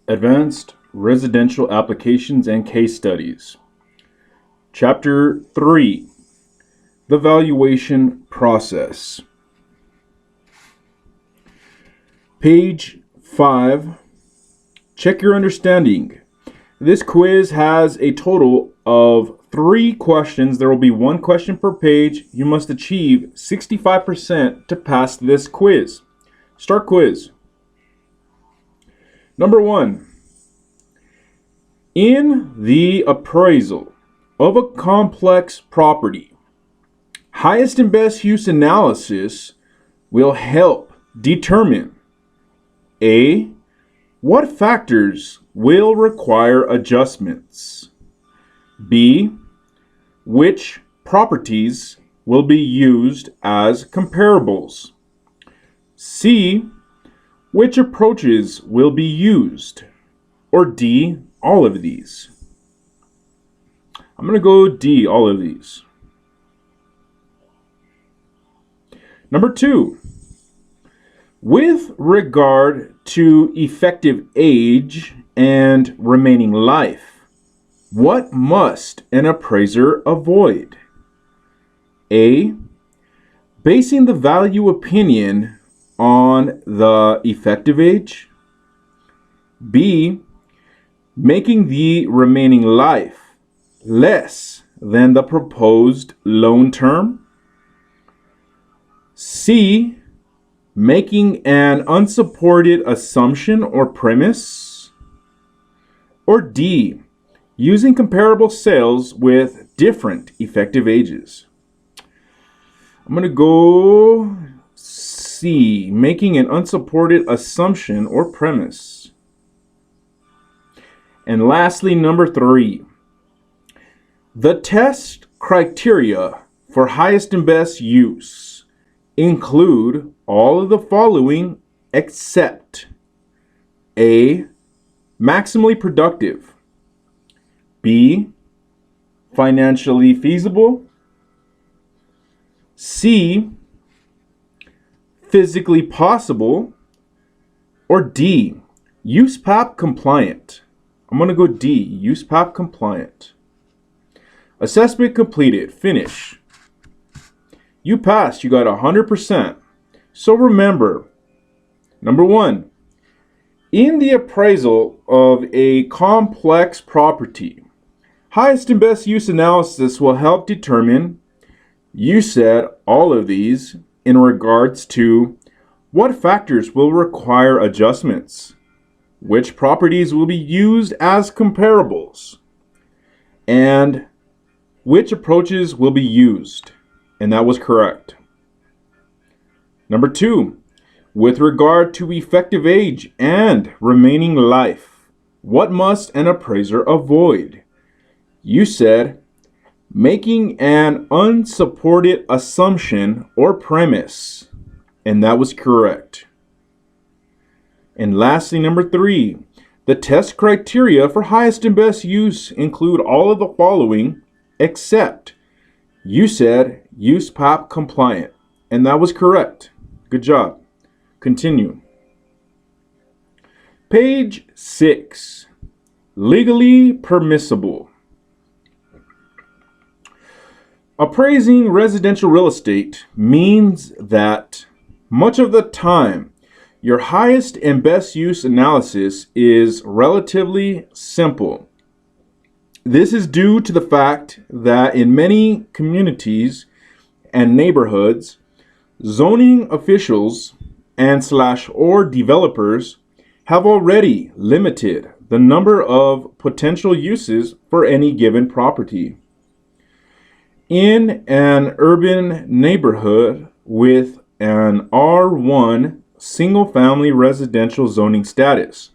Advanced Residential Applications and Case Studies. Chapter 3, The Valuation Process. Page 5, check your understanding. This quiz has a total of 3 questions. There will be 1 question per page. You must achieve 65% to pass this quiz. Start quiz. Number 1. In the appraisal of a complex property, highest and best use analysis will help determine A. What factors will require adjustments? B. Which properties will be used as comparables? C. Which approaches will be used? Or D. All of these? I'm going to go D. All of these. Number 2. With regard to effective age and remaining life, what must an appraiser avoid? A. Basing the value opinion on the effective age. B. Making the remaining life less than the proposed loan term. C. Making an unsupported assumption or premise. Or D. Using comparable sales with different effective ages. I'm going to go C. Making an unsupported assumption or premise. And lastly, number 3. The test criteria for highest and best use include all of the following except A. Maximally productive. B. Financially feasible. C. Physically possible. Or D. USPAP compliant. I'm going to go D. USPAP compliant. Assessment completed. Finish. You passed. You got 100%. So remember, number 1, in the appraisal of a complex property, highest and best use analysis will help determine, you said all of these, in regards to what factors will require adjustments, which properties will be used as comparables, and which approaches will be used. And that was correct. Number 2, with regard to effective age and remaining life, what must an appraiser avoid? You said making an unsupported assumption or premise, and that was correct. And lastly, number 3, the test criteria for highest and best use include all of the following except, you said USPAP compliant, and that was correct. Good job. Continue. Page 6, legally permissible. Appraising residential real estate means that much of the time, your highest and best use analysis is relatively simple. This is due to the fact that in many communities and neighborhoods, zoning officials and/or developers have already limited the number of potential uses for any given property. In an urban neighborhood with an R1 single-family residential zoning status,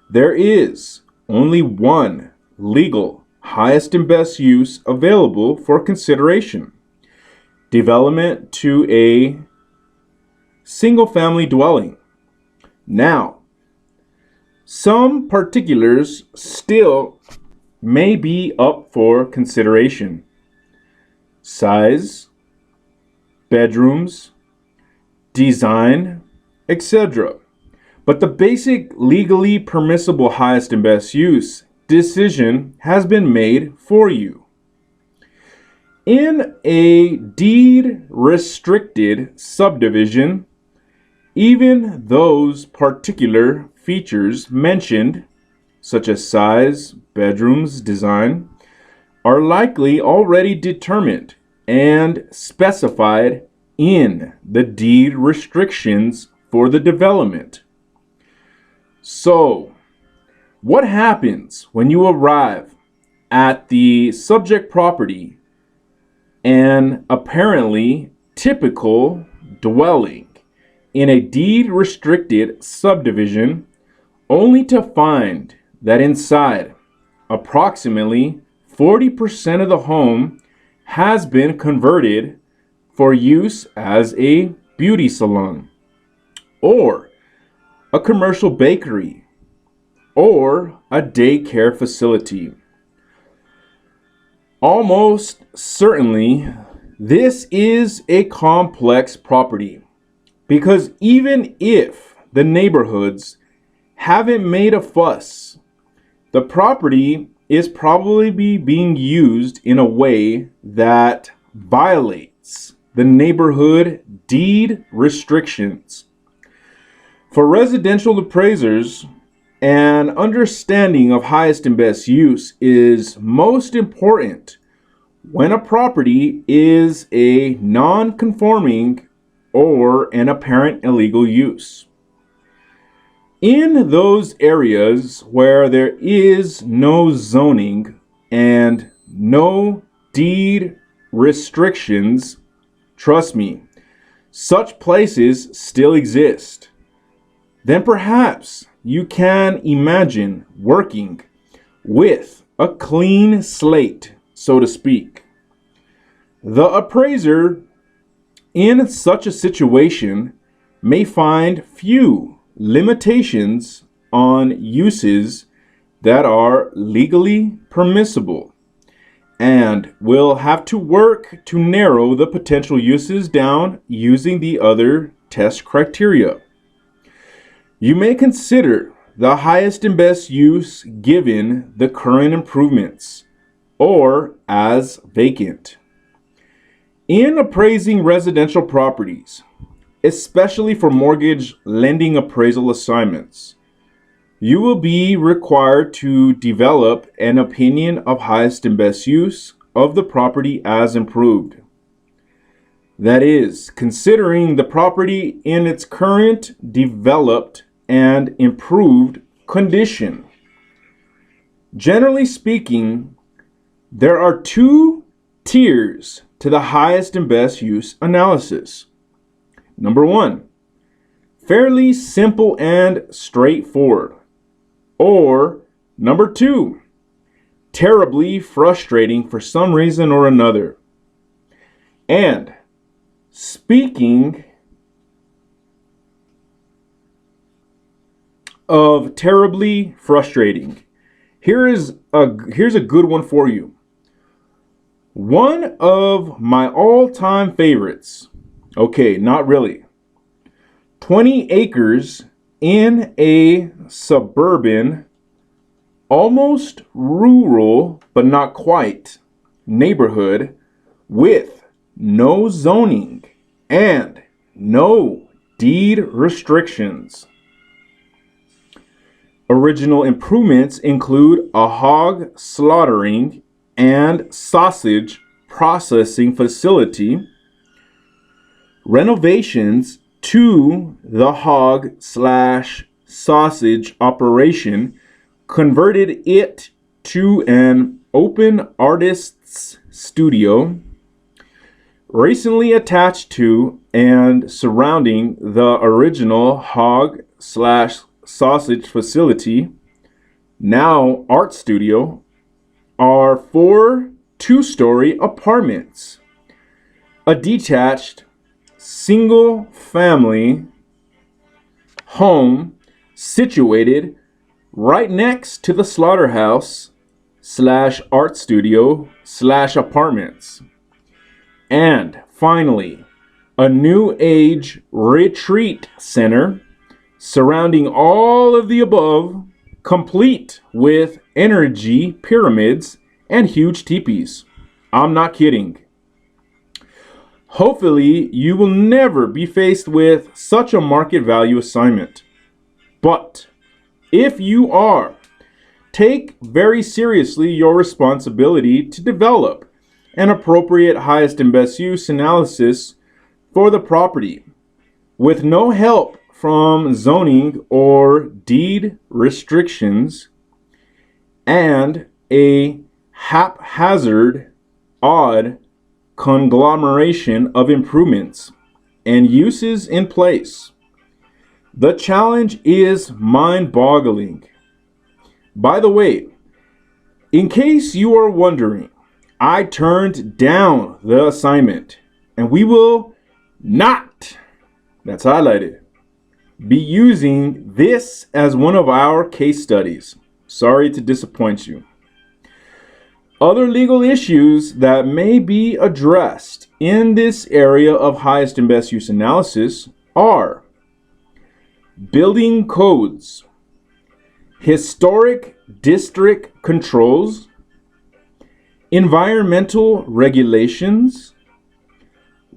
there is only one legal highest and best use available for consideration: development to a single-family dwelling. Now, some particulars still may be up for consideration: size, bedrooms, design, etc. But the basic legally permissible highest and best use decision has been made for you. In a deed-restricted subdivision, even those particular features mentioned, such as size, bedrooms, design, are likely already determined and specified in the deed restrictions for the development. So, what happens when you arrive at the subject property, an apparently typical dwelling in a deed-restricted subdivision, only to find that inside, approximately 40% of the home has been converted for use as a beauty salon, or a commercial bakery, or a daycare facility? Almost certainly, this is a complex property, because even if the neighborhoods haven't made a fuss, the property is probably being used in a way that violates the neighborhood deed restrictions. For residential appraisers, an understanding of highest and best use is most important when a property is a non-conforming or an apparent illegal use. In those areas where there is no zoning and no deed restrictions, trust me, such places still exist. Then perhaps you can imagine working with a clean slate, so to speak. The appraiser in such a situation may find few limitations on uses that are legally permissible, and will have to work to narrow the potential uses down using the other test criteria. You may consider the highest and best use given the current improvements, or as vacant. In appraising residential properties, especially for mortgage lending appraisal assignments, you will be required to develop an opinion of highest and best use of the property as improved. That is, considering the property in its current developed and improved condition. Generally speaking, there are two tiers to the highest and best use analysis. Number one, fairly simple and straightforward. Or number two, terribly frustrating for some reason or another. And speaking of terribly frustrating, here's a good one for you. One of my all-time favorites. Okay, not really. 20 acres in a suburban, almost rural, but not quite, neighborhood with no zoning and no deed restrictions. Original improvements include a hog slaughtering and sausage processing facility, renovations to the hog/sausage operation converted it to an open artist's studio, recently attached to and surrounding the original hog/sausage facility, now art studio, are 4 two-story apartments, a detached single-family home situated right next to the slaughterhouse/art studio/apartments, and finally, a new age retreat center surrounding all of the above, complete with energy pyramids and huge teepees. I'm not kidding. Hopefully, you will never be faced with such a market value assignment. But if you are, take very seriously your responsibility to develop an appropriate highest and best use analysis for the property with no help from zoning or deed restrictions and a haphazard, odd conglomeration of improvements and uses in place. The challenge is mind-boggling. By the way, in case you are wondering, I turned down the assignment and we will not, that's highlighted, be using this as one of our case studies. Sorry to disappoint you. Other legal issues that may be addressed in this area of highest and best use analysis are building codes, historic district controls, environmental regulations,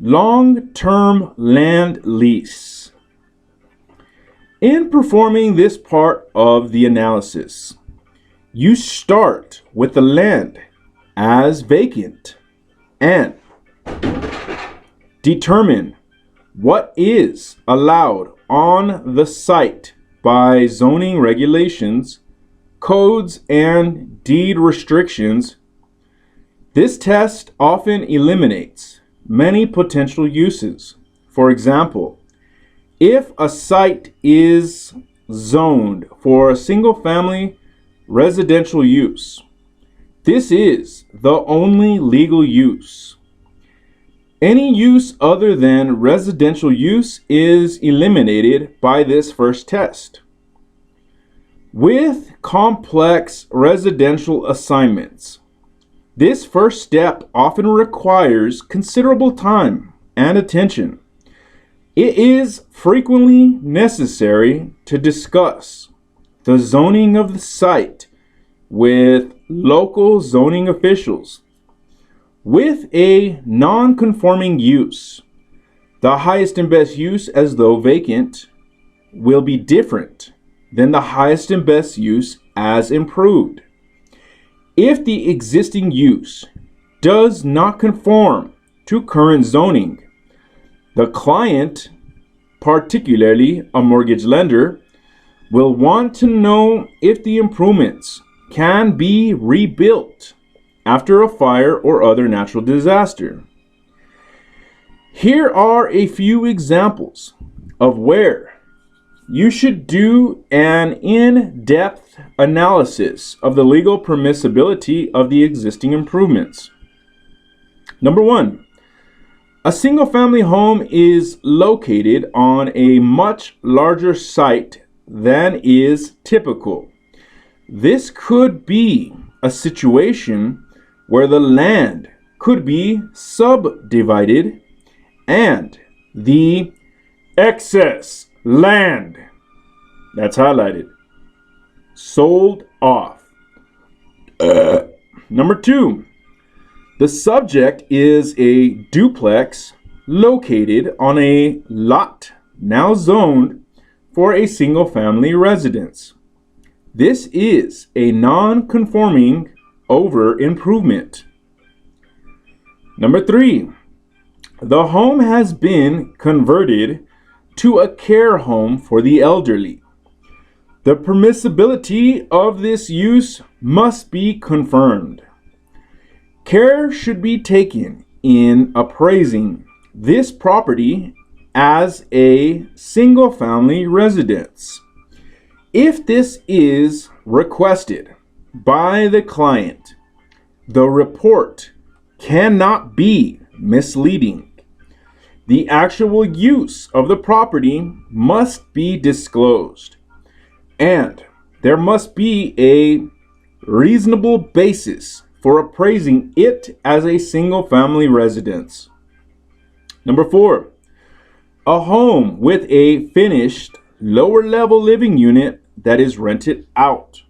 long-term land lease. In performing this part of the analysis, you start with the land as vacant and determine what is allowed on the site by zoning regulations, codes, and deed restrictions. This test often eliminates many potential uses. For example, if a site is zoned for a single-family residential use, this is the only legal use. Any use other than residential use is eliminated by this first test. With complex residential assignments, this first step often requires considerable time and attention. It is frequently necessary to discuss the zoning of the site with local zoning officials. With a non-conforming use, the highest and best use as though vacant will be different than the highest and best use as improved. If the existing use does not conform to current zoning, the client, particularly a mortgage lender, will want to know if the improvements can be rebuilt after a fire or other natural disaster. Here are a few examples of where you should do an in-depth analysis of the legal permissibility of the existing improvements. Number 1, a single-family home is located on a much larger site than is typical. This could be a situation where the land could be subdivided and the excess land, that's highlighted, sold off. Number 2, the subject is a duplex located on a lot now zoned for a single-family residence. This is a non-conforming over improvement. Number 3, the home has been converted to a care home for the elderly. The permissibility of this use must be confirmed. Care should be taken in appraising this property as a single-family residence. If this is requested by the client, the report cannot be misleading. The actual use of the property must be disclosed, and there must be a reasonable basis for appraising it as a single-family residence. Number 4, a home with a finished lower level living unit that is rented out.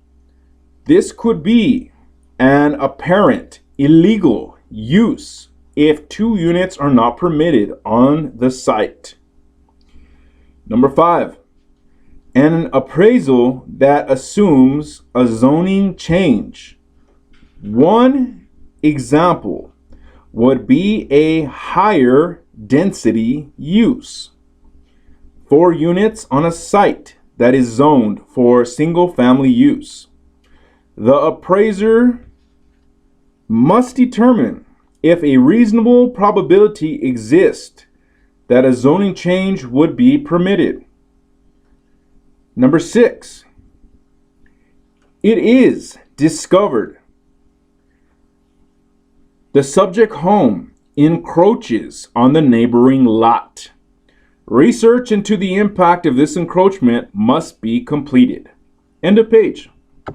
This could be an apparent illegal use if 2 units are not permitted on the site. Number 5, an appraisal that assumes a zoning change. One example would be a higher density use. 4 units on a site that is zoned for single-family use. The appraiser must determine if a reasonable probability exists that a zoning change would be permitted. Number 6, it is discovered the subject home encroaches on the neighboring lot. Research into the impact of this encroachment must be completed. End of page.